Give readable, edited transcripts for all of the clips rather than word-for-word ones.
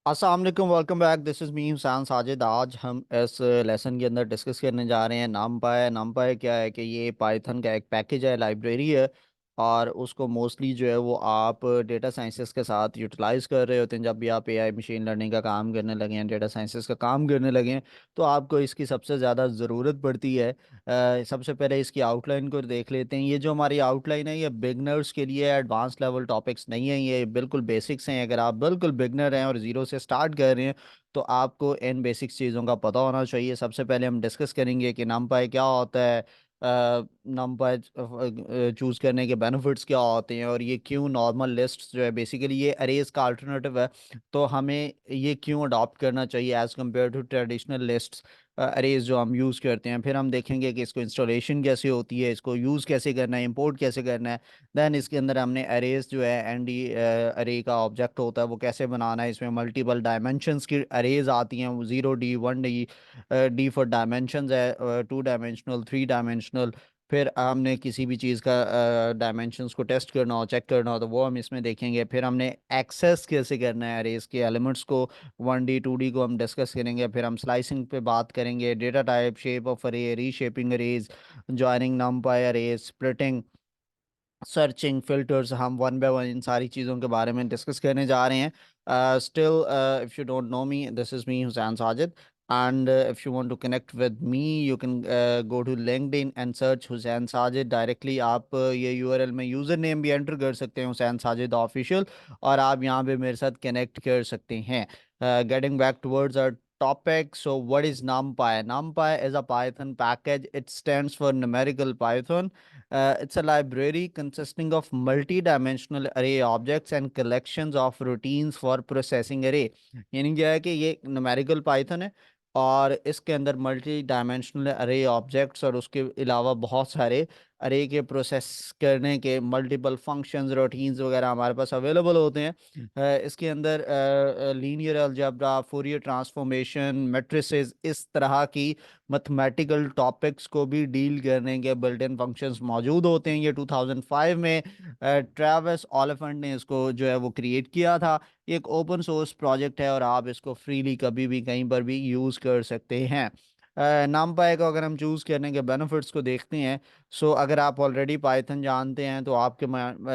अस्सलाम वालेकुम, welcome back. This is me Hussain Sajid. आज हम इस लेसन के अंदर डिस्कस करने जा रहे हैं नमपाई क्या है कि ये पाइथन का एक पैकेज है, लाइब्रेरी है। और उसको मोस्टली जो है वो आप डेटा साइंसेस के साथ यूटिलाइज कर रहे होते हैं। जब भी आप एआई मशीन लर्निंग का काम करने लगे हैं, डेटा साइंसेस का काम करने लगे हैं, तो आपको इसकी सबसे ज़्यादा ज़रूरत पड़ती है। सबसे पहले इसकी आउटलाइन को देख लेते हैं। ये जो हमारी आउटलाइन है, ये बिगनर्स के लिए एडवांस लेवल टॉपिक्स नहीं है, ये बिल्कुल बेसिक्स हैं। अगर आप बिल्कुल बिगनर हैं और ज़ीरो से स्टार्ट कर रहे हैं, तो आपको इन बेसिक्स चीज़ों का पता होना चाहिए। सबसे पहले हम डिस्कस करेंगे कि नमपाई क्या होता है, नंबर चूज़ करने के बेनिफिट्स क्या होते हैं, और ये क्यों नॉर्मल लिस्ट जो है, बेसिकली ये अरेज का अल्टरनेटिव है, तो हमें ये क्यों अडॉप्ट करना चाहिए as compared to traditional lists, arrays जो हम यूज़ करते हैं। फिर हम देखेंगे कि इसको इंस्टॉलेशन कैसे होती है, इसको यूज़ कैसे करना है, इंपोर्ट कैसे करना है। देन इसके अंदर हमने अरेज जो है, एन डी अरे का ऑब्जेक्ट होता है, वो कैसे बनाना है। इसमें मल्टीपल डायमेंशंस की अरेज आती हैं, 0D 1D, D for dimensions है, 2 डायमेंशनल, 3 डायमेंशनल। फिर हमने किसी भी चीज़ का डायमेंशंस को टेस्ट करना हो, चेक करना हो, तो वो हम इसमें देखेंगे। फिर हमने एक्सेस कैसे करना है अरेज के एलिमेंट्स को, 1D 2D को हम डिस्कस करेंगे। फिर हम स्लाइसिंग पे बात करेंगे, डेटा टाइप, शेप ऑफ अरे, reshaping arrays, joining नमपाई arrays, splitting, searching, filters. हम वन बाय वन इन सारी चीज़ों के बारे में डिस्कस करने जा रहे हैं। Still, if you don't know me, this is me Hussain Sajid. And if you want to connect with me, you can go to LinkedIn and search Hussain Sajid directly. आप ये यूआरएल में यूज़र नेम भी एंटर कर सकते हैं, हुसैन साजिद ऑफिशियल, और आप यहाँ पे मेरे साथ कनेक्ट कर सकते हैं। Getting back towards our topic. So what is NumPy? NumPy is a Python package. It stands for numerical Python. It's a library consisting of multi-dimensional array objects and collections of routines for processing array. यानी क्या है कि ये numerical Python है, और इसके अंदर multi dimensional अरे ऑब्जेक्ट्स और उसके अलावा बहुत सारे अरे के प्रोसेस करने के मल्टीपल फंक्शंस, रूटीन्स वगैरह हमारे पास अवेलेबल होते हैं। इसके अंदर linear algebra, Fourier transformation, matrices, इस तरह की मैथमेटिकल टॉपिक्स को भी डील करने के बिल्ट इन फंक्शंस मौजूद होते हैं। ये 2005 में ट्रेविस ओलिफेंट ने इसको जो है वो क्रिएट किया था। ये एक ओपन सोर्स प्रोजेक्ट है, और आप इसको फ्रीली कभी भी कहीं पर भी यूज़ कर सकते हैं। नामपाई को अगर हम चूज़ करने के बेनिफिट्स को देखते हैं, सो अगर आप ऑलरेडी पाइथन जानते हैं, तो आपके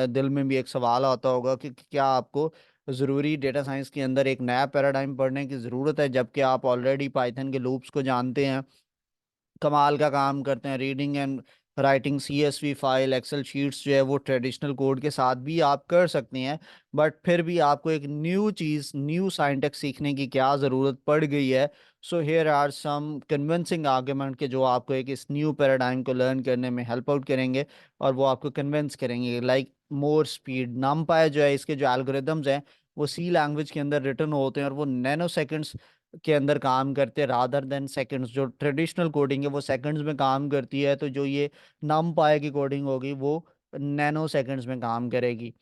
दिल में भी एक सवाल आता होगा कि क्या आपको ज़रूरी डेटा साइंस के अंदर एक नया पैराडाइम पढ़ने की ज़रूरत है, जबकि आप ऑलरेडी पाइथन के लूप्स को जानते हैं, कमाल का काम करते हैं। Reading and writing CSV file, excel sheets जो है वो ट्रेडिशनल कोड के साथ भी आप कर सकते हैं। बट फिर भी आपको एक न्यू चीज़, न्यू साइंटेक्स सीखने की क्या ज़रूरत पड़ गई है। So here are some convincing argument के जो आपको एक इस न्यू पैराडाइम को लर्न करने में हेल्प आउट करेंगे, और वो आपको कन्विंस करेंगे। लाइक मोर स्पीड, नमपाई जो है, इसके जो एल्गोरिदम्स हैं वो सी लैंग्वेज के अंदर रिटर्न होते हैं, और वो नैनो सेकंड्स के अंदर काम करते हैं, रादर देन सेकंड्स। जो ट्रेडिशनल कोडिंग है वो सेकंड्स में काम करती है, तो जो ये नम पाए की कोडिंग होगी वो नैनो सेकंड्स में काम करेगी।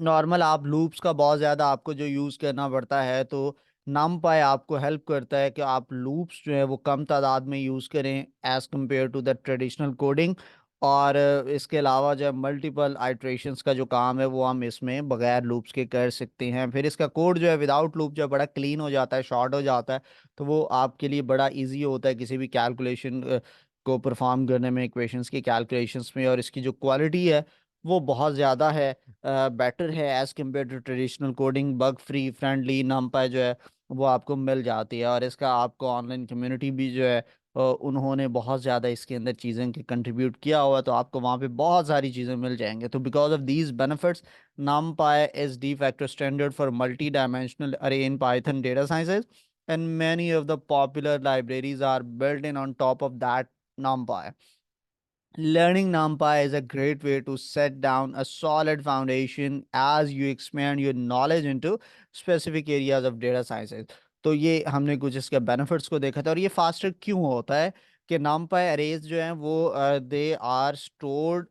नॉर्मल आप लूप्स का बहुत ज़्यादा आपको जो यूज़ करना पड़ता है, तो numpy आपको हेल्प करता है कि आप लूप्स जो है वो कम तादाद में यूज़ करें as compared to the traditional coding. और इसके अलावा जो मल्टीपल आइट्रेशंस का जो काम है वो हम इसमें बगैर लूप्स के कर सकते हैं। फिर इसका कोड जो है विदाउट लूप जो है बड़ा क्लीन हो जाता है, शॉर्ट हो जाता है, तो वो आपके लिए बड़ा ईजी होता है किसी भी कैलकुलेशन को परफॉर्म करने में, इक्वेशंस की कैलकुलेशंस में। और इसकी जो क्वालिटी है वो बहुत ज़्यादा है, बेटर है as compared to traditional coding. Bug free, friendly NumPy जो है वो आपको मिल जाती है। और इसका आपको ऑनलाइन कम्युनिटी भी जो है, उन्होंने बहुत ज़्यादा इसके अंदर चीज़ें के कंट्रीब्यूट किया हुआ है, तो आपको वहाँ पे बहुत सारी चीज़ें मिल जाएंगे। तो because of these benefits, numpy is de facto standard for multi-dimensional array in Python data sciences, and many of the popular libraries are built in on top of that numpy. Learning NumPy is a great way to set down a solid foundation as you expand your knowledge into specific areas of data sciences. तो ये हमने कुछ इसके benefits को देखा था। और ये फास्टर क्यों होता है कि NumPy अरेज जो हैं वो they are stored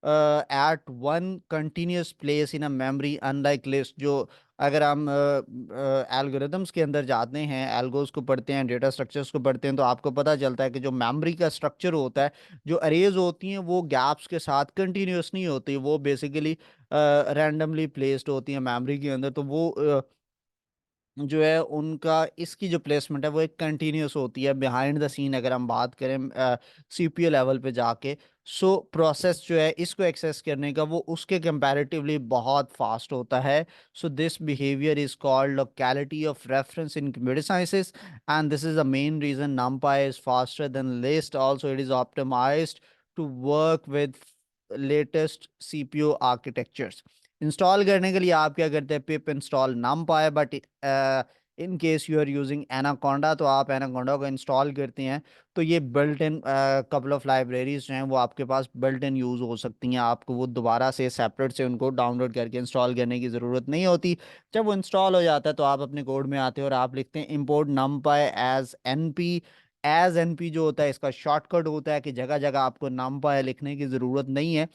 at one continuous place in a memory, unlike list. जो अगर हम एल्गोरिदम्स के अंदर जाते हैं, एल्गोस को पढ़ते हैं, डेटा स्ट्रक्चर्स को पढ़ते हैं, तो आपको पता चलता है कि जो मेमोरी का स्ट्रक्चर होता है, जो अरेज होती हैं वो गैप्स के साथ कंटिन्यूस नहीं होती, वो बेसिकली रैंडमली प्लेस्ड होती हैं मेमोरी के अंदर। तो वो जो है उनका, इसकी जो प्लेसमेंट है वो एक कंटिन्यूस होती है बिहाइंड द सीन, अगर हम बात करें सीपीयू लेवल पे जाके। सो प्रोसेस जो है इसको एक्सेस करने का वो उसके कंपैरेटिवली बहुत फास्ट होता है। So this behaviour is called locality of reference in computer sciences, and this is the main reason numpy is faster than list. Also it is optimized to work with latest CPU architectures. Install करने के लिए आप क्या करते हैं, pip install numpy, but in case you are using Anaconda तो आप Anaconda को इंस्टॉल करते हैं। तो ये built in couple of libraries जो हैं वो आपके पास बिल्ट इन यूज़ हो सकती हैं, आपको वो दोबारा से सेपरेट से उनको डाउनलोड करके इंस्टॉल करने की ज़रूरत नहीं होती। जब वो इंस्टॉल हो जाता है तो आप अपने कोड में आते हैं और आप लिखते हैं import numpy as NP. As NP जो होता है इसका शॉर्टकट होता है कि जगह जगह आपको numpy लिखने की ज़रूरत नहीं है,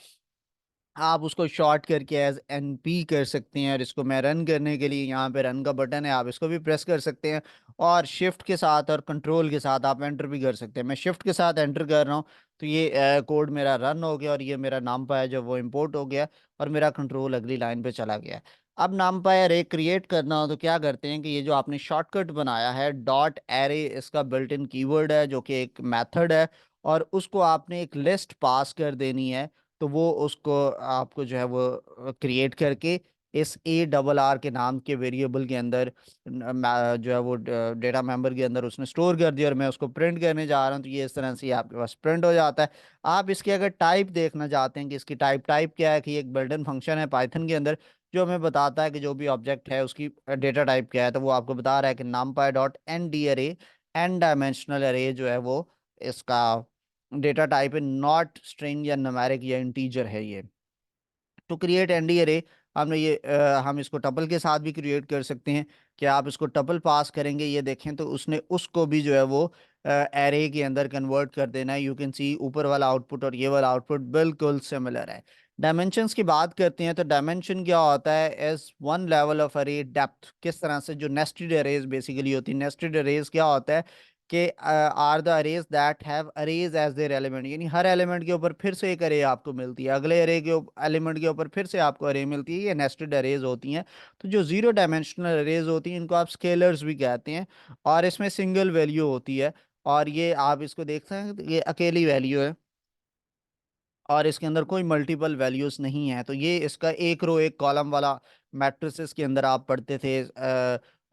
आप उसको शॉर्ट करके एज एन पी कर सकते हैं। और इसको मैं रन करने के लिए, यहाँ पे रन का बटन है, आप इसको भी प्रेस कर सकते हैं। और शिफ्ट के साथ और कंट्रोल के साथ आप एंटर भी कर सकते हैं। मैं शिफ्ट के साथ एंटर कर रहा हूँ तो ये कोड मेरा रन हो गया और ये मेरा नाम पाया जो वो इम्पोर्ट हो गया और मेरा कंट्रोल अगली लाइन पे चला गया। अब नाम पाया अरे क्रिएट करना हो तो क्या करते हैं कि ये जो आपने शॉर्टकट बनाया है डॉट एरे, इसका बिल्ट इन कीवर्ड है जो कि एक मेथड है, और उसको आपने एक लिस्ट पास कर देनी है। तो वो उसको आपको जो है वो क्रिएट करके इस ARR के नाम के वेरिएबल के अंदर जो है वो डेटा मेंबर के अंदर उसने स्टोर कर दिया, और मैं उसको प्रिंट करने जा रहा हूँ तो ये इस तरह से आपके पास प्रिंट हो जाता है। आप इसके अगर टाइप देखना चाहते हैं कि इसकी टाइप क्या है, कि एक बिल्ट इन फंक्शन है पाइथन के अंदर जो हमें बताता है कि जो भी ऑब्जेक्ट है उसकी डेटा टाइप क्या है, तो वो आपको बता रहा है कि numpy डॉट एन डी अरे, एन डायमेंशनल अरे जो है वो इसका डेटा टाइप है, नॉट स्ट्रिंग या न्यूमेरिक या इंटीजर है ये। टू क्रिएट एनडी अरे हमने ये हम इसको टपल के साथ भी क्रिएट कर सकते हैं कि आप इसको टपल पास करेंगे, ये देखें तो उसने उसको भी जो है वो एरे के अंदर कन्वर्ट कर देना है। यू कैन सी ऊपर वाला आउटपुट और ये वाला आउटपुट बिल्कुल सिमिलर है। डायमेंशंस की बात करते हैं तो डायमेंशन क्या होता है, एज वन लेवल ऑफ अरे डेप्थ, किस तरह से जो नेस्टेड अरेज बेसिकली होती है। नेस्टेड अरेज क्या होता है कि are the arrays that have arrays as their element, यानी हर एलिमेंट के ऊपर फिर से एक अरे आपको मिलती है, अगले अरे के एलिमेंट के ऊपर फिर से आपको अरे मिलती है, ये नेस्टेड अरेज होती हैं। तो जो जीरो डायमेंशनल अरेज होती हैं इनको आप स्केलर्स भी कहते हैं, और इसमें सिंगल वैल्यू होती है। और ये आप इसको देखते हैं तो ये अकेली वैल्यू है और इसके अंदर कोई मल्टीपल वैल्यूज नहीं है। तो ये इसका एक रो एक कॉलम वाला मैट्रिसेस के अंदर आप पढ़ते थे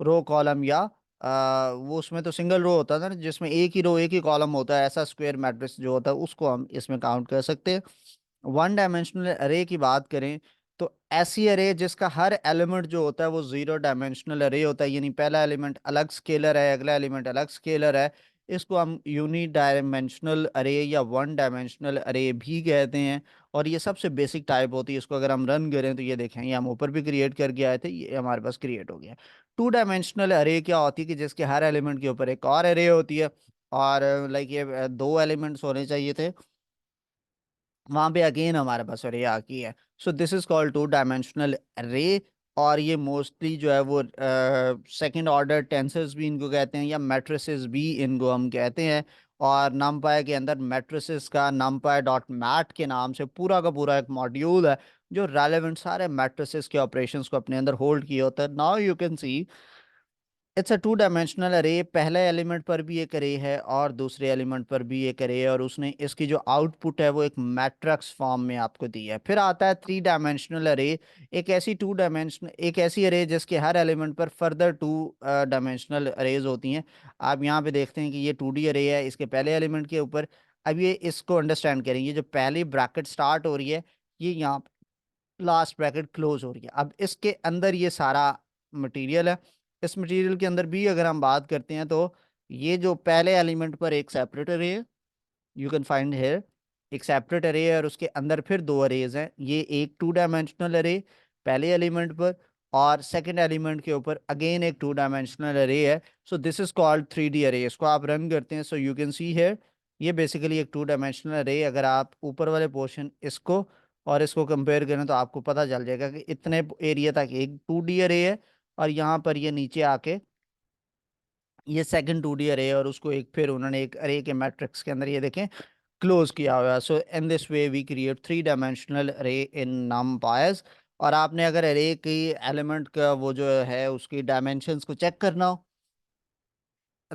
रो कॉलम या वो उसमें तो सिंगल रो होता था ना जिसमें एक ही रो एक ही कॉलम होता है, ऐसा स्क्वायर मैट्रिक्स जो होता है उसको हम इसमें काउंट कर सकते हैं। वन डायमेंशनल अरे की बात करें तो ऐसी अरे जिसका हर एलिमेंट जो होता है वो जीरो डायमेंशनल अरे होता है, यानी पहला एलिमेंट अलग स्केलर है अगला एलिमेंट अलग स्केलर है, इसको हम यूनी डायमेंशनल अरे या वन डायमेंशनल अरे भी कहते हैं। और ये सबसे बेसिक टाइप होती है। इसको अगर हम रन करें तो ये देखें, ये हम ऊपर भी क्रिएट करके आए थे, ये हमारे पास क्रिएट हो गया। टू डायमेंशनल अरे क्या होती है कि जिसके हर एलिमेंट के ऊपर एक और अरे होती है, और लाइक ये दो एलिमेंट्स होने चाहिए थे, वहां पे अगेन हमारे पास अरे आ गई है। So this is called to dimensional अरे। और ये मोस्टली जो है वो सेकंड ऑर्डर टेंसर्स भी इनको कहते हैं या मैट्रिसेस भी इनको हम कहते हैं। और numpy के अंदर मैट्रिसेस का numpy डॉट मैट के नाम से पूरा का पूरा एक मॉड्यूल है जो रेलेवेंट सारे मैट्रिसेस के ऑपरेशंस को अपने अंदर होल्ड किया होता है। Now you can see it's a to dimensional अरे, पहले एलिमेंट पर भी एक अरे है और दूसरे एलिमेंट पर भी एक अरे है, और उसने इसकी जो आउटपुट है वो एक मैट्रिक्स फॉर्म में आपको दी है। फिर आता है थ्री डायमेंशनल अरे, एक ऐसी अरे जिसके हर एलिमेंट पर फर्दर टू डायमेंशनल अरेज होती हैं। आप यहाँ पे देखते हैं कि ये 2D अरे है इसके पहले एलिमेंट के ऊपर। अब ये इसको अंडरस्टैंड करेंगे, जो पहली ब्रैकेट स्टार्ट हो रही है ये यहाँ लास्ट ब्रैकेट क्लोज हो रही है। अब इसके अंदर ये सारा मटेरियल है। इस मटेरियल के अंदर भी अगर हम बात करते हैं तो ये जो पहले एलिमेंट पर एक सेपरेट अरे है, यू कैन फाइंड हेयर एक सेपरेट अरे है, और उसके अंदर फिर दो अरेज हैं। ये एक टू डायमेंशनल अरे पहले एलिमेंट पर, और सेकंड एलिमेंट के ऊपर अगेन एक टू डायमेंशनल अरे है। So this is called 3D अरे। इसको आप रन करते हैं so you can see here ये बेसिकली एक टू डायमेंशनल अरे। अगर आप ऊपर वाले पोर्शन इसको और इसको कंपेयर करें तो आपको पता चल जाएगा कि इतने एरिया तक एक 2D अरे है, और यहाँ पर ये नीचे आके ये सेकंड 2D अरे, और उसको एक फिर उन्होंने एक अरे के मैट्रिक्स के अंदर ये देखें क्लोज किया हुआ है। So in this way we create three dimensional array in numpy। और आपने अगर अरे की एलिमेंट का वो जो है उसकी डायमेंशंस को चेक करना हो,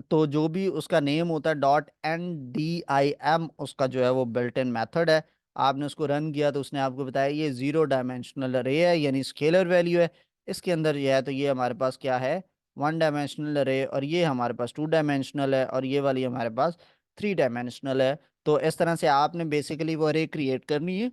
तो जो भी उसका नेम होता है .ndim, उसका जो है वो बिल्ट इन मेथड है। आपने उसको रन किया तो उसने आपको बताया ये जीरो डायमेंशनल अरे है, यानी स्केलर वैल्यू है। इसके अंदर ये है, तो ये हमारे पास क्या है, वन डायमेंशनल अरे, और ये हमारे पास टू डायमेंशनल है, और ये वाली हमारे पास थ्री डायमेंशनल है। तो इस तरह से आपने बेसिकली वो अरे क्रिएट करनी है।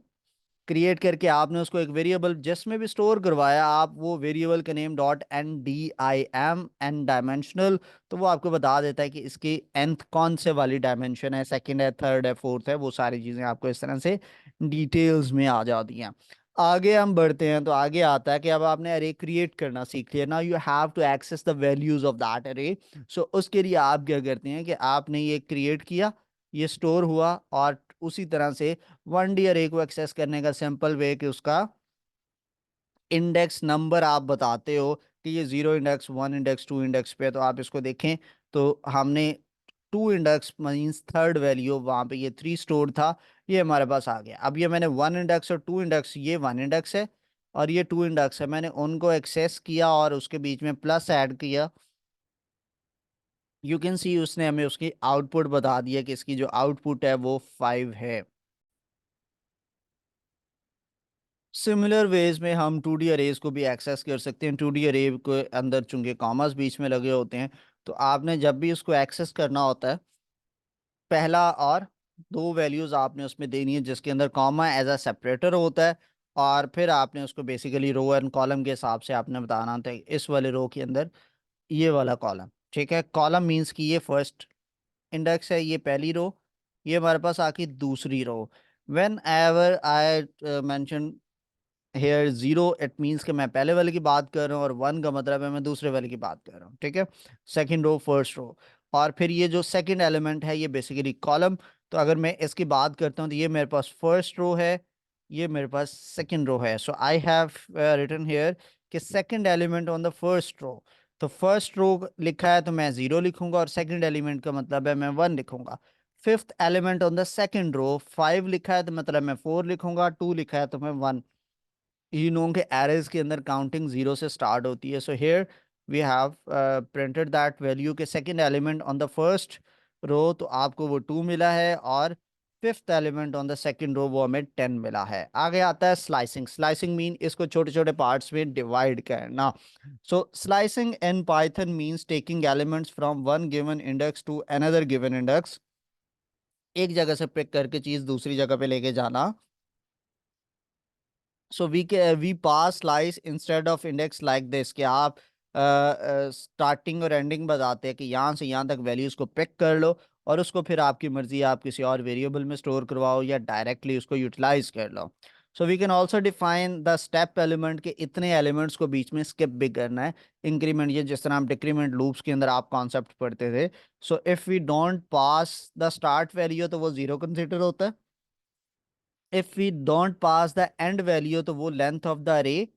क्रिएट करके आपने उसको एक वेरिएबल जिसमें भी स्टोर करवाया, आप वो वेरिएबल का नेम .ndim, डायमेंशनल, तो वो आपको बता देता है कि इसकी nth कौन से वाली डायमेंशन है, सेकंड है, थर्ड है, फोर्थ है, वो सारी चीजें आपको इस तरह से डिटेल्स में आ जाती हैं। आगे हम बढ़ते हैं, तो आगे आता है कि अब आपने अरे क्रिएट करना सीख लिया, now you have to access the values of that array. So उसके लिए आप क्या करते हैं कि आपने ये क्रिएट किया, ये स्टोर हुआ, और उसी तरह से वन डी अरे को एक्सेस करने का सिंपल वे कि उसका इंडेक्स नंबर आप बताते हो कि ये zero index, one index, two index पे, तो आप इसको देखें तो हमने two index means third value, वहां पे ये थ्री स्टोर था, ये हमारे पास आ गया। अब ये मैंने वन इंडेक्स और टू इंडेक्स, ये वन इंडेक्स है और ये टू इंडेक्स है, मैंने उनको एक्सेस किया और उसके बीच में प्लस ऐड किया। यू कैन सी उसने हमें उसकी आउटपुट बता दिया कि इसकी जो आउटपुट है वो 5 है। सिमिलर वेज में हम टू डी अरेज को भी एक्सेस कर सकते हैं। टू डी अरे के अंदर चूंकि कॉमास बीच में लगे होते हैं, तो आपने जब भी उसको एक्सेस करना होता है, पहला और दो वैल्यूज आपने उसमें देनी है जिसके अंदर कॉमा एज अ सेपरेटर होता है, और फिर आपने उसको बेसिकली रो एंड कॉलम के हिसाब से आपने बताना होता है इस वाले रो के अंदर ये वाला कॉलम। ठीक है, कॉलम मीन्स कि ये फर्स्ट इंडेक्स है, ये पहली रो, ये हमारे पास आकी दूसरी row. Whenever I mention here zero, it means कि मैं पहले वाले की बात कर रहा हूँ, और वन का मतलब है मैं दूसरे वाले की बात कर रहा हूँ। ठीक है, सेकंड रो, फर्स्ट रो, और फिर ये जो सेकंड एलिमेंट है ये बेसिकली कॉलम। तो अगर मैं इसकी बात करता हूँ तो ये मेरे पास फर्स्ट रो है, ये मेरे पास सेकंड रो है। So I have written here कि second element on the first row, तो फर्स्ट रो लिखा है तो मैं जीरो लिखूंगा, और सेकंड एलिमेंट का मतलब है मैं वन लिखूंगा। Fifth element on the second row, five लिखा है तो मतलब मैं फोर लिखूंगा, टू लिखा है तो मैं वन। यू नो के एरेज के अंदर काउंटिंग जीरो से स्टार्ट होती है। So here we have printed that value के second element on the first row, तो आपको वो टू मिला है, और fifth element on the second row वो हमें टेन मिला है। आगे आता है स्लाइसिंग। स्लाइसिंग मीन इसको छोटे छोटे पार्ट्स में डिवाइड करना। So slicing in Python means taking elements from one given index to another given index, एक जगह से पिक करके चीज दूसरी जगह पे लेके जाना। So we pass slice instead of index like this, कि आप स्टार्टिंग और एंडिंग बताते हैं कि यहाँ से यहाँ तक वैल्यूज को पिक कर लो, और उसको फिर आपकी मर्जी है आप किसी और वेरिएबल में स्टोर करवाओ या डायरेक्टली उसको यूटिलाइज कर लो। So we can also define the step element के इतने एलिमेंट्स को बीच में स्किप भी करना है। इंक्रीमेंट, ये जिस तरह हम डिक्रीमेंट लूप्स के अंदर आप कॉन्सेप्ट पढ़ते थे। So if we don't pass the start value तो वो जीरो कंसिडर होता है। If we don't pass the end value तो वो लेंथ ऑफ द अरे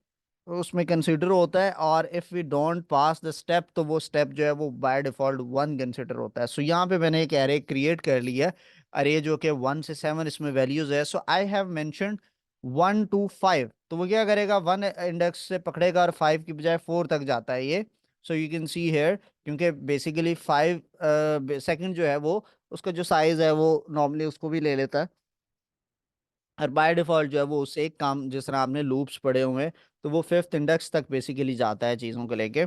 उसमें कंसिडर होता है। और if we don't pass the step तो वो स्टेप जो है वो बाय डिफॉल्ट वन कंसिडर होता है। सो यहाँ पे मैंने एक एरे क्रिएट कर लिया है, अरे जो कि वन से सेवन इसमें वैल्यूज है। So I have mentioned one two five, तो वो क्या करेगा, वन इंडेक्स से पकड़ेगा और फाइव की बजाय फोर तक जाता है ये। So you can see here, क्योंकि बेसिकली फाइव सेकंड जो है वो उसका जो साइज है वो नॉर्मली उसको भी ले लेता है, और बाय डिफॉल्ट जो है वो उससे एक काम, जिस तरह आपने लूप्स पढ़े हुए हैं, तो वो फिफ्थ इंडेक्स तक बेसिकली जाता है चीज़ों को लेके,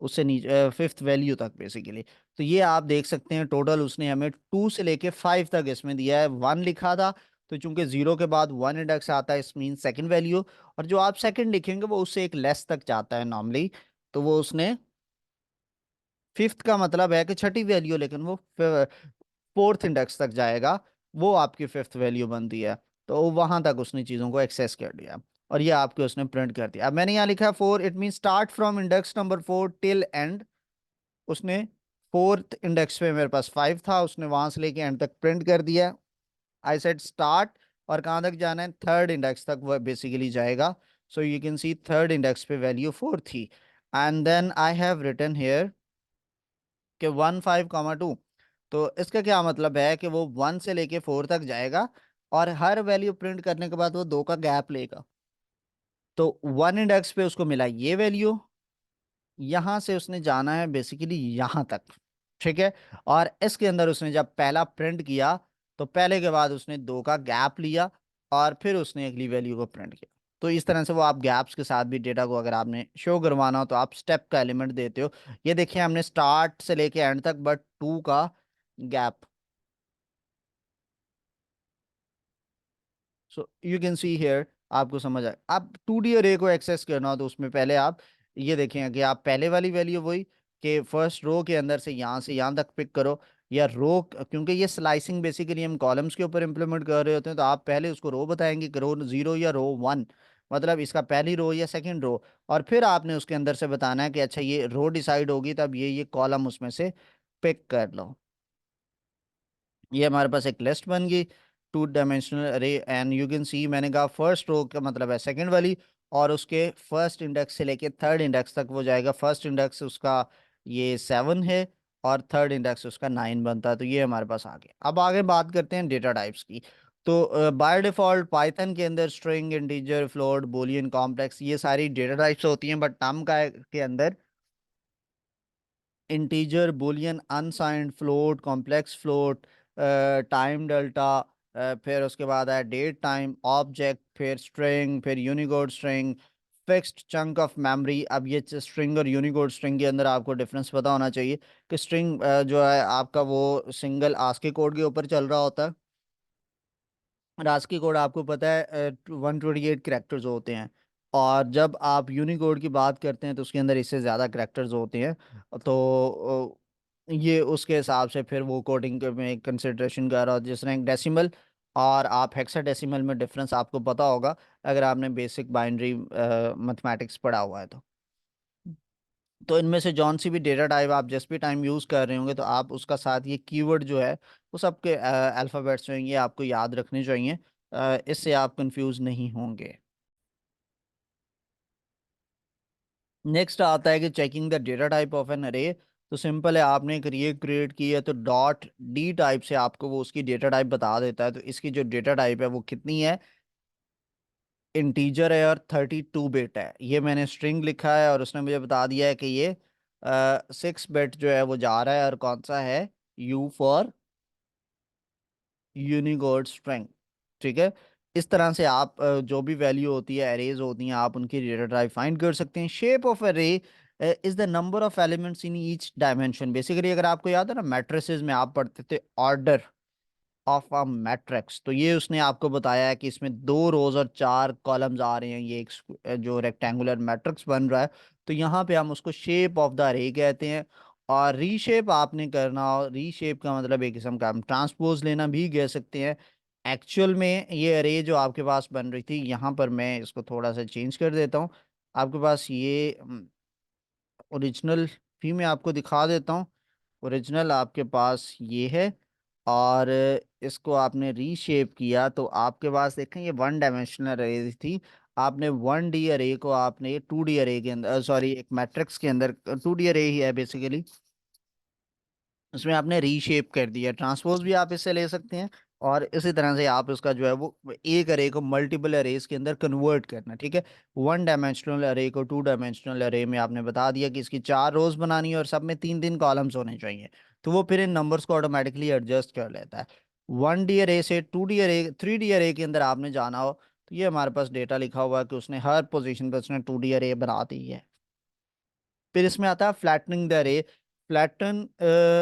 उससे नीचे फिफ्थ वैल्यू तक बेसिकली। तो ये आप देख सकते हैं टोटल उसने हमें टू से लेके फाइव तक इसमें दिया है। वन लिखा था तो चूंकि जीरो के बाद वन इंडेक्स आता है, इस मीन सेकंड वैल्यू, और जो आप सेकंड लिखेंगे वो उससे एक लेस तक जाता है नॉर्मली, तो वो उसने फिफ्थ का मतलब है कि छठी वैल्यू, लेकिन वो फोर्थ इंडेक्स तक जाएगा, वो आपकी फिफ्थ वैल्यू बनती है। तो वहां तक उसने चीजों को एक्सेस कर लिया, और ये आपके उसने प्रिंट कर दिया। अब मैंने यहाँ लिखा है four, it mean start from index number four till and. उसने फोर्थ इंडेक्स पे मेरे पास फाइव था, उसने वहां से लेके एंड तक प्रिंट कर दिया। आई सेड स्टार्ट, और कहाँ तक जाना है, थर्ड इंडेक्स तक वो बेसिकली जाएगा। So you can see third index पे वैल्यू फोर थी। And then I have written here कि वन फाइव कॉमा टू, तो इसका क्या मतलब है कि वो वन से लेके फोर तक जाएगा, और हर वैल्यू प्रिंट करने के बाद वो दो का गैप लेगा। तो वन इंडेक्स पे उसको मिला ये वैल्यू, यहां से उसने जाना है बेसिकली यहां तक, ठीक है। और इसके अंदर उसने जब पहला प्रिंट किया, तो पहले के बाद उसने दो का गैप लिया और फिर उसने अगली वैल्यू को प्रिंट किया। तो इस तरह से वो आप गैप्स के साथ भी डेटा को अगर आपने शो करवाना हो तो आप स्टेप का एलिमेंट देते हो। ये देखिए हमने स्टार्ट से लेके एंड तक बट टू का गैप। So you can see here, आपको समझ आए। आप 2D अरे को एक्सेस करना हो तो उसमें पहले आप ये देखें कि आप पहले वाली वैल्यू वही कि फर्स्ट रो के अंदर से यहाँ तक पिक करो, या रो, क्योंकि ये स्लाइसिंग बेसिकली हम कॉलम्स के ऊपर इंप्लीमेंट कर रहे होते हैं, तो आप पहले उसको रो बताएंगे कि रो जीरो या रो वन, मतलब इसका पहली रो या सेकंड रो। और फिर आपने उसके अंदर से बताना है कि अच्छा ये रो डिसाइड होगी तब ये कॉलम उसमें से पिक कर लो। ये हमारे पास एक लिस्ट बन गई, 2 डायमेंशनल अरे। एंड यू कैन सी मैंने कहा फर्स्ट रो का मतलब है सेकंड वाली, और उसके फर्स्ट इंडेक्स से लेके थर्ड इंडेक्स तक वो जाएगा। फर्स्ट इंडेक्स उसका ये 7 है और थर्ड इंडेक्स उसका 9 बनता है। तो ये हमारे पास आ गया। अब आगे बात करते हैं डेटा टाइप्स की। तो बाय डिफॉल्ट पाइथन के अंदर string, integer, float, Boolean, complex, ये सारी डेटा टाइप्स होती हैं। बट नम का के अंदर integer, Boolean, unsigned, float, complex float, time delta, फिर उसके बाद है डेट टाइम, ऑब्जेक्ट, फिर स्ट्रिंग, फिर Unicode string, fixed chunk of memory. अब ये स्ट्रिंग और यूनिकोड स्ट्रिंग के अंदर आपको डिफरेंस पता होना चाहिए कि स्ट्रिंग जो है आपका वो सिंगल आस्की कोड के ऊपर चल रहा होता है। रास्की कोड आपको पता है 128 करेक्टर्स होते हैं। और जब आप यूनिकोड की बात करते हैं तो उसके अंदर इससे ज़्यादा करेक्टर्स होते हैं। तो ये उसके हिसाब से फिर वो कोडिंग में कंसिडरेशन कर रहा हो, जिस तरह डेसिमल और आप हेक्साडेसिमल में डिफरेंस आपको पता होगा अगर आपने बेसिक बाइनरी मैथमेटिक्स पढ़ा हुआ है तो। तो इनमें से जौन सी भी डेटा टाइप आप जिस भी टाइम यूज़ कर रहे होंगे तो आप उसका साथ ये कीवर्ड जो है वो सबके अल्फ़ाबेट्स जो हैं ये आपको याद रखने चाहिए। इससे आप कंफ्यूज नहीं होंगे। नेक्स्ट आता है कि checking the data type of an array. तो सिंपल है, आपने एक अरे क्रिएट की है तो डॉट डी टाइप से आपको वो उसकी डेटा टाइप बता देता है। तो इसकी जो डेटा टाइप है वो कितनी है, इंटीजर है और 32 बिट है। ये मैंने स्ट्रिंग लिखा है और उसने मुझे बता दिया है कि ये 6 बिट जो है वो जा रहा है, और कौन सा है, यू फॉर यूनिकोड स्ट्रिंग, ठीक है। इस तरह से आप जो भी वैल्यू होती है, एरेज होती हैं, आप उनकी डेटा टाइप फाइंड कर सकते हैं। Shape of array is the number of elements in each dimension. Basically अगर आपको याद है ना, मैट्रिसेस में आप पढ़ते थे ऑर्डर ऑफ अ मैट्रिक्स, तो ये उसने आपको बताया है कि इसमें 2 रोज और 4 कॉलम्स आ रहे हैं, ये एक जो रेक्टेंगुलर मैट्रिक्स बन रहा है। तो यहाँ पे हम उसको शेप ऑफ द अरे कहते हैं। और रीशेप आपने करना हो, रीशेप का मतलब एक किस्म का हम ट्रांसपोज लेना भी कह सकते हैं। एक्चुअल में ये अरे जो आपके पास बन रही थी, यहाँ पर मैं इसको थोड़ा सा चेंज कर देता हूँ। आपके पास ये ओरिजिनल भी मैं आपको दिखा देता हूँ। ओरिजिनल आपके पास ये है, और इसको आपने रीशेप किया तो आपके पास देखें ये 1 डायमेंशनल अरे थी। आपने 1D अरे को आपने 2D अरे के अंदर, सॉरी एक मैट्रिक्स के अंदर, 2D अरे ही है बेसिकली, उसमें आपने रीशेप कर दिया। ट्रांसपोज भी आप इससे ले सकते हैं, और इसी तरह से आप उसका जो है वो एक अरे को मल्टीपल अरेज के अंदर कन्वर्ट करना, ठीक है। 1 डायमेंशनल अरे को 2 डायमेंशनल अरे में आपने बता दिया कि इसकी 4 रोज बनानी है और सब में 3 3 कॉलम्स होने चाहिए। तो वो फिर इन नंबर्स को ऑटोमेटिकली एडजस्ट कर लेता है। 1D अरे से 2D अरे, 3D अरे के अंदर आपने जाना हो तो ये हमारे पास डेटा लिखा हुआ है कि उसने हर पोजीशन पर उसने 2D अरे बना दी है। फिर इसमें आता है फ्लैटनिंग द अरे। Flatten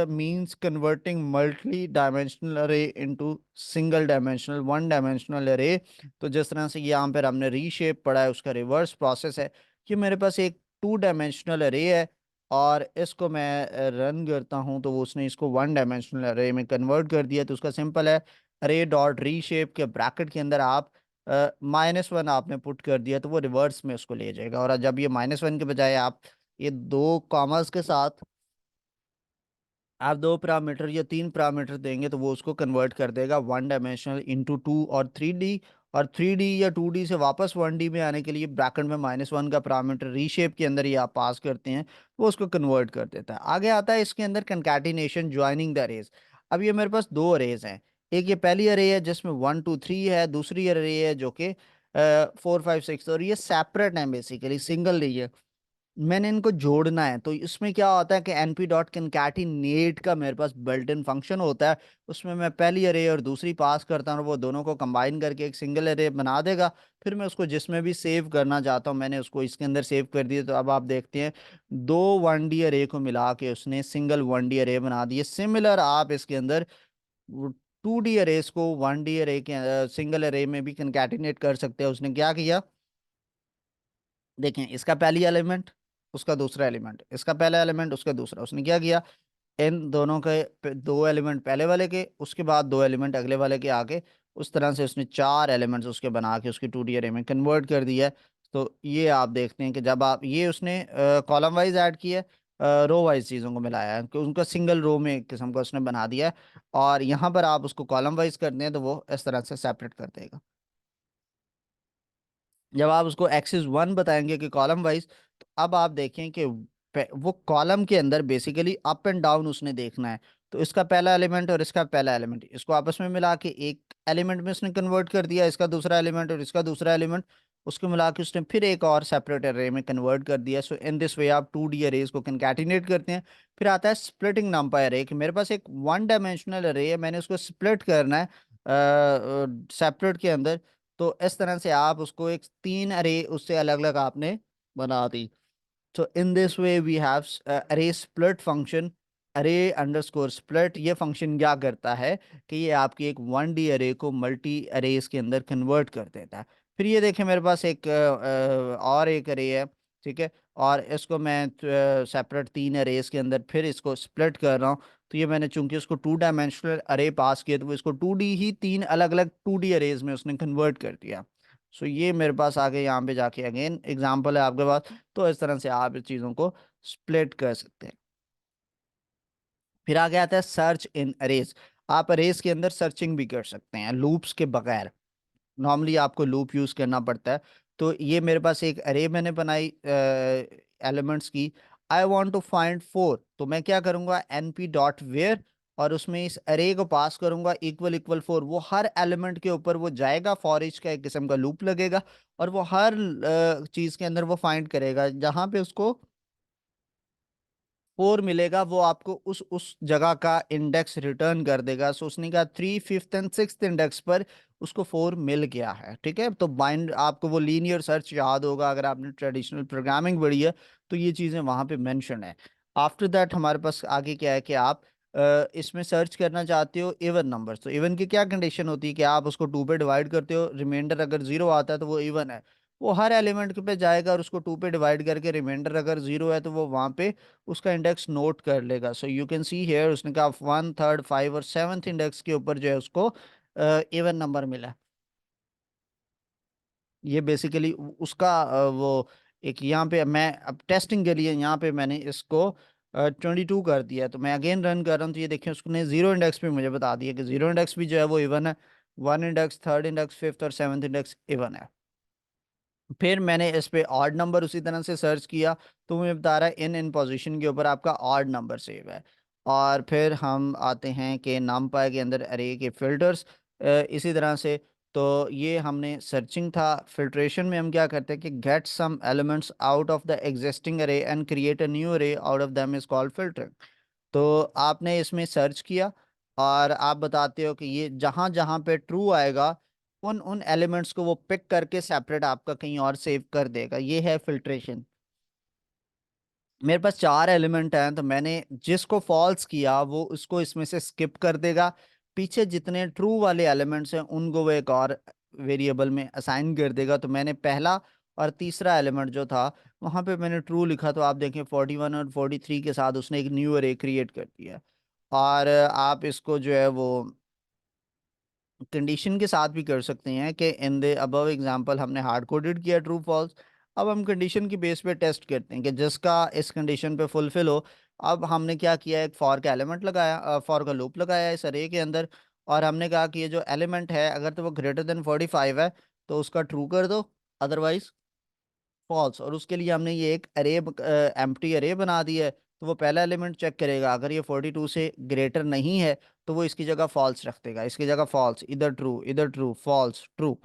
means converting multi dimensional अरे इनटू सिंगल डायमेंशनल 1 डायमेंशनल अरे। तो जिस तरह से यहाँ पर हमने रीशेप पढ़ा है, उसका रिवर्स प्रोसेस है कि मेरे पास एक 2 डायमेंशनल अरे है और इसको मैं रन करता हूँ तो वो उसने इसको 1 डायमेंशनल अरे में कन्वर्ट कर दिया। तो उसका सिंपल है, अरे डॉट रीशेप के ब्रैकेट के अंदर आप -1 आपने पुट कर दिया तो वो रिवर्स में उसको ले जाएगा। और जब ये -1 के बजाय आप ये 2 कॉमर्स के साथ आप 2 पैरामीटर या 3 पैरामीटर देंगे तो वो उसको कन्वर्ट कर देगा 1 डायमेंशनल इंटू 2 और 3D। और 3D या 2D से वापस 1D में आने के लिए ब्रैकेट में -1 का पैरामीटर रीशेप के अंदर ही आप पास करते हैं, वो उसको कन्वर्ट कर देता है। आगे आता है इसके अंदर कंकैटिनेशन ज्वाइनिंग द अरेज। अब ये मेरे पास 2 अरेज हैं। एक ये पहली अरे है जिसमें 1 2 3 है, दूसरी अरे है जो कि 4 5 6, और ये सेपरेट है, बेसिकली सिंगल नहीं है। मैंने इनको जोड़ना है, तो इसमें क्या होता है कि np डॉट कंकैटिनेट का मेरे पास बिल्ट इन फंक्शन होता है। उसमें मैं पहली अरे और दूसरी पास करता हूँ, और वो दोनों को कंबाइन करके एक सिंगल अरे बना देगा। फिर मैं उसको जिसमें भी सेव करना चाहता हूँ, मैंने उसको इसके अंदर सेव कर दिया। तो अब आप देखते हैं दो 1D अरे को मिला के उसने सिंगल 1D अरे बना दिए। सिमिलर आप इसके अंदर 2D अरेज को 1D अरे के सिंगल अरे में भी कंकैटिनेट कर सकते हैं। उसने क्या किया, देखें, इसका पहली एलिमेंट, उसका दूसरा एलिमेंट, इसका पहला एलिमेंट, उसका दूसरा। उसने क्या किया, इन दोनों के दो एलिमेंट पहले वाले के, उसके बाद दो एलिमेंट अगले वाले के आके, उस तरह से उसने चार एलिमेंट्स उसके बना के उसकी 2D अरे में कन्वर्ट कर दिया है। तो ये आप देखते हैं कि जब आप ये उसने कॉलम वाइज ऐड किया है, रो वाइज चीज़ों को मिलाया है, कि उनका सिंगल रो में एक किस्म का उसने बना दिया है। और यहाँ पर आप उसको कॉलम वाइज करते हैं तो वो इस तरह से सेपरेट कर देगा। जब आप उसको एक्सिस 1 बताएंगे कि कॉलम वाइज, तो अब आप देखें कि वो कॉलम के अंदर बेसिकली अप एंड डाउन उसने देखना है। तो इसका पहला एलिमेंट और इसका पहला एलिमेंट, इसको आपस में मिला के एक एलिमेंट में उसने कन्वर्ट कर दिया। इसका दूसरा एलिमेंट और इसका दूसरा एलिमेंट, उसको मिला के उसने फिर एक और सेपरेट अरे में कन्वर्ट कर दिया। सो इन दिस वे आप 2D अरेज को कंकैटिनेट करते हैं। फिर आता है स्प्लिटिंग नंपाई अरे, कि मेरे पास एक वन डायमेंशनल अरे है, मैंने उसको स्प्लिट करना है सेपरेट के अंदर। तो इस तरह से आप उसको एक तीन अरे उससे अलग अलग आपने बना दी। तो in this way we have array split function. Array underscore split, ये फंक्शन क्या करता है कि ये आपकी एक 1D अरे को मल्टी अरेज के अंदर कन्वर्ट कर देता है। फिर ये देखें, मेरे पास एक और एक अरे है, ठीक है, और इसको मैं सेपरेट तीन अरेज के अंदर फिर इसको स्प्लिट कर रहा हूँ। तो ये मैंने चूंकि उसको 2 डायमेंशनल अरे पास किया, तो वो इसको 2D ही तीन अलग अलग 2D अरेज में उसने कन्वर्ट कर दिया। सो ये मेरे पास आगे यहाँ पे जाके अगेन एग्जाम्पल है आपके पास। तो इस तरह से आप इस चीज़ों को स्प्लिट कर सकते हैं। फिर आगे आता है सर्च इन अरेज। आप अरेज के अंदर सर्चिंग भी कर सकते हैं लूप्स के बगैर। नॉर्मली आपको लूप यूज करना पड़ता है। तो ये मेरे पास एक अरे मैंने बनाई एलिमेंट्स की। आई वांट टू फाइंड 4, तो मैं क्या करूंगा, np डॉट वेयर, और उसमें इस अरे को पास करूंगा इक्वल इक्वल 4। वो हर एलिमेंट के ऊपर वो जाएगा, फॉर ईच का एक किस्म का लूप लगेगा, और वो हर चीज के अंदर वो फाइंड करेगा जहां पे उसको 4 मिलेगा, वो आपको उस जगह का इंडेक्स रिटर्न कर देगा। सो उसने कहा 3 5 एंड 6 इंडेक्स पर उसको 4 मिल गया है। ठीक है, तो बाइंड आपको वो लीनियर सर्च याद होगा अगर आपने ट्रेडिशनल प्रोग्रामिंग पढ़ी है, तो ये चीज़ें वहां पे मेंशन है। आफ्टर दैट हमारे पास आगे क्या है कि आप इसमें सर्च करना चाहते हो इवन नंबर। तो इवन की क्या कंडीशन होती है कि आप उसको 2 पे डिवाइड करते हो, रिमाइंडर अगर 0 आता है तो वो इवन है। वो हर एलिमेंट पे जाएगा और उसको 2 पे डिवाइड करके रिमाइंडर अगर 0 है तो वो वहां पे उसका इंडेक्स नोट कर लेगा। So you can see here उसने कहा 1 3 5 और 7th इंडेक्स के ऊपर जो है उसको इवन नंबर मिला। ये बेसिकली उसका वो एक यहाँ पे मैं अब टेस्टिंग के लिए यहाँ पे मैंने इसको 22 कर दिया। तो मैं अगेन रन कर रहा हूँ, तो ये देखिए उसने जीरो इंडेक्स पे मुझे बता दिया कि जीरो इंडेक्स भी जो है वो इवन है। One index, third index, fifth और सेवन्थ इंडेक्स इवन है। फिर मैंने इस पे ऑड नंबर उसी तरह से सर्च किया, तो मुझे बता रहा है इन पोजीशन के ऊपर आपका ऑड नंबर सेव है। और फिर हम आते हैं कि नमपाई के अंदर अरे के फिल्टर्स इसी तरह से। तो ये हमने सर्चिंग था। फिल्ट्रेशन में हम क्या करते हैं कि get some elements out of the existing array and create a new array out of them is called filtering. तो आपने इसमें सर्च किया और आप बताते हो कि ये जहां जहां पे ट्रू आएगा, उन उन एलिमेंट्स को वो पिक करके सेपरेट आपका कहीं और सेव कर देगा। ये है फिल्ट्रेशन। मेरे पास चार एलिमेंट हैं, तो मैंने जिसको फॉल्स किया वो उसको इसमें से स्किप कर देगा। पीछे जितने ट्रू वाले एलिमेंट्स हैं उनको वो एक और वेरिएबल में असाइन कर देगा। तो मैंने पहला और तीसरा एलिमेंट जो था वहां पे मैंने ट्रू लिखा, तो आप देखें 41 और 43 के साथ उसने एक न्यू अरे क्रिएट कर दिया। और आप इसको जो है वो कंडीशन के साथ भी कर सकते हैं कि इन द अबव एग्जांपल हमने हार्ड कोडेड किया ट्रू फॉल्स। अब हम कंडीशन की बेस पे टेस्ट करते हैं कि जिसका इस कंडीशन पे फुलफिल हो। अब हमने क्या किया, एक फॉर का एलिमेंट लगाया, फॉर का लूप लगाया इस अरे के अंदर। और हमने कहा कि ये जो एलिमेंट है अगर तो वो ग्रेटर देन 45 है तो उसका ट्रू कर दो, अदरवाइज फॉल्स। और उसके लिए हमने ये एक अरे एम्प्टी अरे बना दी है। तो वो पहला एलिमेंट चेक करेगा, अगर ये 42 से ग्रेटर नहीं है तो वो इसकी जगह फॉल्स रख देगा, इसकी जगह फॉल्स, इधर ट्रू, इधर ट्रू, फॉल्स, ट्रू।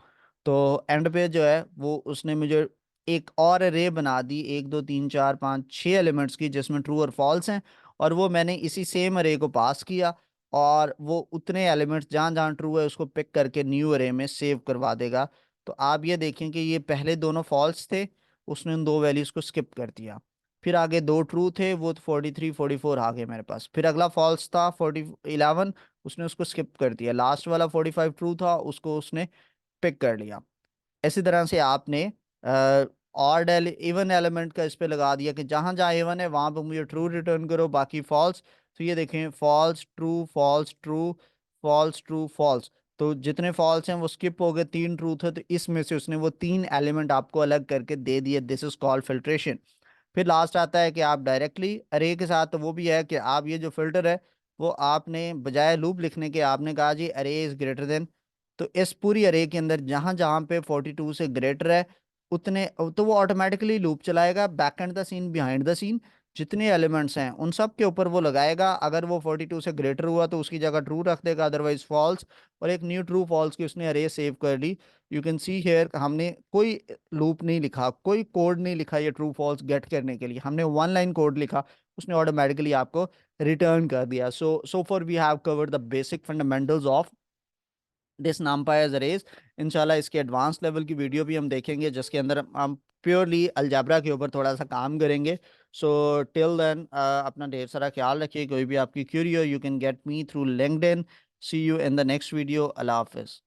तो एंड पे जो है वो उसने मुझे एक और अरे बना दी, 1 2 3 4 5 6 एलिमेंट्स की, जिसमें ट्रू और फॉल्स हैं। और वो मैंने इसी सेम अरे को पास किया, और वो उतने एलिमेंट्स जहाँ जहाँ ट्रू है उसको पिक करके न्यू अरे में सेव करवा देगा। तो आप ये देखें कि ये पहले दोनों फॉल्स थे, उसने उन दो वैल्यूज को स्किप कर दिया। फिर आगे दो ट्रू थे, वो 43 44 आ गए मेरे पास। फिर अगला फॉल्स था 11, उसने उसको स्किप कर दिया। लास्ट वाला 45 ट्रू था, उसको उसने पिक कर लिया। इसी तरह से आपने ऑड इवन एलिमेंट का इस पे लगा दिया कि जहां जहां इवन है वहां पे मुझे ट्रू रिटर्न करो, बाकी फॉल्स। तो ये देखें, false true false true false true false. तो जितने फॉल्स हैं वो स्किप हो गए, तीन ट्रू थे, तो इसमें से उसने वो तीन एलिमेंट आपको अलग करके दे दिए। This is called filtration. फिर लास्ट आता है कि आप डायरेक्टली अरे के साथ, तो वो भी है कि आप ये जो फिल्टर है वो आपने बजाय लूप लिखने के आपने कहा जी अरे इज ग्रेटर देन। तो इस पूरी अरे के अंदर जहां जहां पे 42 से ग्रेटर है उतने, तो वो ऑटोमेटिकली लूप चलाएगा back end the scene behind the scene. जितने एलिमेंट्स हैं उन सब के ऊपर वो लगाएगा। अगर वो 42 से ग्रेटर हुआ तो उसकी जगह ट्रू रख देगा, अदरवाइज फॉल्स। और एक न्यू ट्रू फॉल्स की उसने अरे सेव कर ली। यू कैन सी हेयर, हमने कोई लूप नहीं लिखा, कोई कोड नहीं लिखा ये ट्रू फॉल्स गेट करने के लिए, हमने वन लाइन कोड लिखा, उसने ऑटोमेटिकली आपको रिटर्न कर दिया। So for we have covered the basic fundamentals of this numpy as arrays। इंशाल्लाह इसके एडवांस लेवल की वीडियो भी हम देखेंगे, जिसके अंदर हम प्योरली अलजाब्रा के ऊपर थोड़ा सा काम करेंगे। सो टिल देन अपना ढेर सारा ख्याल रखिए। कोई भी आपकी क्यूरी हो, you can get me through LinkedIn. See you in the next video. अल्लाह हाफिज़।